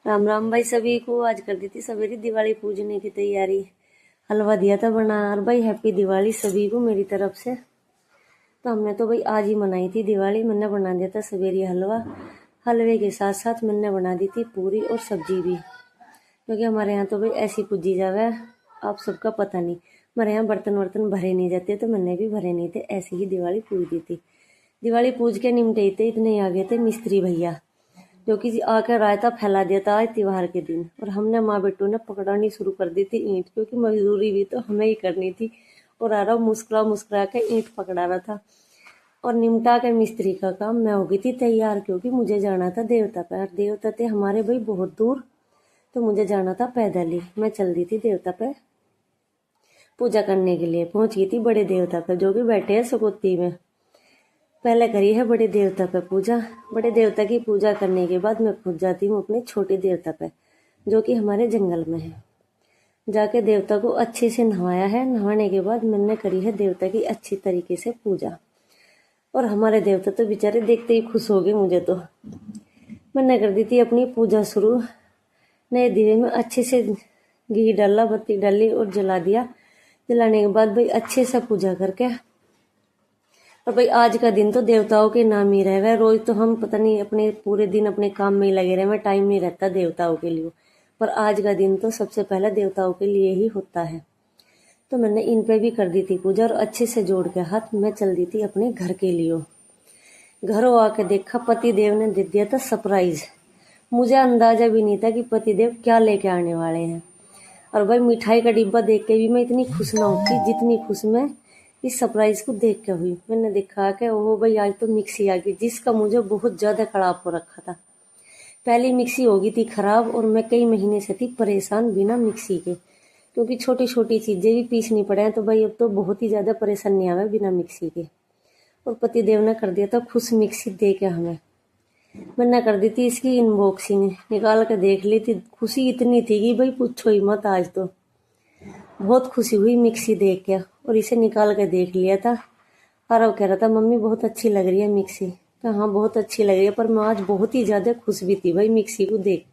राम राम भाई सभी को। आज कर दी थी सवेरी दिवाली पूजने की तैयारी। हलवा दिया था बना। और भाई हैप्पी दिवाली सभी को मेरी तरफ से। तो हमने तो भाई आज ही मनाई थी दिवाली। मैंने बना दिया था सवेरी हलवा। हलवे के साथ साथ मैंने बना दी थी पूरी और सब्जी भी, क्योंकि हमारे यहाँ तो भाई ऐसी पूजी जावे। आप सबका पता नहीं, हमारे यहाँ बर्तन वर्तन भरे नहीं जाते, तो मैंने भी भरे नहीं थे, ऐसी ही दिवाली पूज दी थी। दिवाली पूज के निमटे थे, इतने आ गए थे मिस्त्री भैया, जो कि आकर रायता फैला दिया था आज त्योहार के दिन। और हमने माँ बेटों ने पकड़ानी शुरू कर दी थी ईंट, क्योंकि मजदूरी भी तो हमें ही करनी थी। और आरव मुस्कुरा मुस्कुरा के ईंट पकड़ा रहा था। और निमटा के मिस्त्री का काम मैं हो गई थी तैयार, क्योंकि मुझे जाना था देवता पे। और देवता थे हमारे भाई बहुत दूर, तो मुझे जाना था पैदल ही। मैं चल दी थी देवता पे पूजा करने के लिए। पहुंच गई थी बड़े देवता पे, जो कि बैठे हैं सकोती में। पहले करी है बड़े देवता पे पूजा। बड़े देवता की पूजा करने के बाद मैं पहुंच जाती हूँ अपने छोटे देवता पे, जो कि हमारे जंगल में है। जाके देवता को अच्छे से नहवाया है। नहाने के बाद मैंने करी है देवता की अच्छी तरीके से पूजा। और हमारे देवता तो बेचारे देखते ही खुश हो गए मुझे। तो मैंने कर दी थी अपनी पूजा शुरू। नए दिए में अच्छे से घी डाला, बत्ती डाली और जला दिया। जलाने के बाद भाई अच्छे से पूजा करके, और भाई आज का दिन तो देवताओं के नाम ही रह गए। रोज तो हम पता नहीं अपने पूरे दिन अपने काम में ही लगे रहे, टाइम नहीं रहता देवताओं के लिए। पर आज का दिन तो सबसे पहले देवताओं के लिए ही होता है। तो मैंने इन पे भी कर दी थी पूजा, और अच्छे से जोड़ के हाथ मैं चल दी थी अपने घर के लिए। घरों आके देखा पति देव ने दे दिया था सरप्राइज। मुझे अंदाजा भी नहीं था कि पति देव क्या लेके आने वाले हैं। और भाई मिठाई का डिब्बा देख के भी मैं इतनी खुश ना होती जितनी खुश मैं इस सरप्राइज को देख के हुई। मैंने देखा कि ओह भाई आज तो मिक्सी आ गई, जिसका मुझे बहुत ज्यादा खराब हो रखा था। पहली मिक्सी हो गई थी खराब, और मैं कई महीने से थी परेशान बिना मिक्सी के, क्योंकि छोटी छोटी चीजें भी पीसनी पड़े हैं। तो भाई अब तो बहुत ही ज्यादा परेशानी आवे बिना मिक्सी के। और पतिदेव ने कर दिया था खुश मिक्सी दे के हमें। मैंने कर दी थी इसकी अनबॉक्सिंग, निकाल के देख ली थी। खुशी इतनी थी कि भाई पूछो ही मत। आज तो बहुत खुशी हुई मिक्सी देख के। और इसे निकाल के देख लिया था। आरव कह रहा था मम्मी बहुत अच्छी लग रही है मिक्सी। तो हाँ बहुत अच्छी लग रही है, पर मैं आज बहुत ही ज्यादा खुश भी थी भाई मिक्सी को देख के।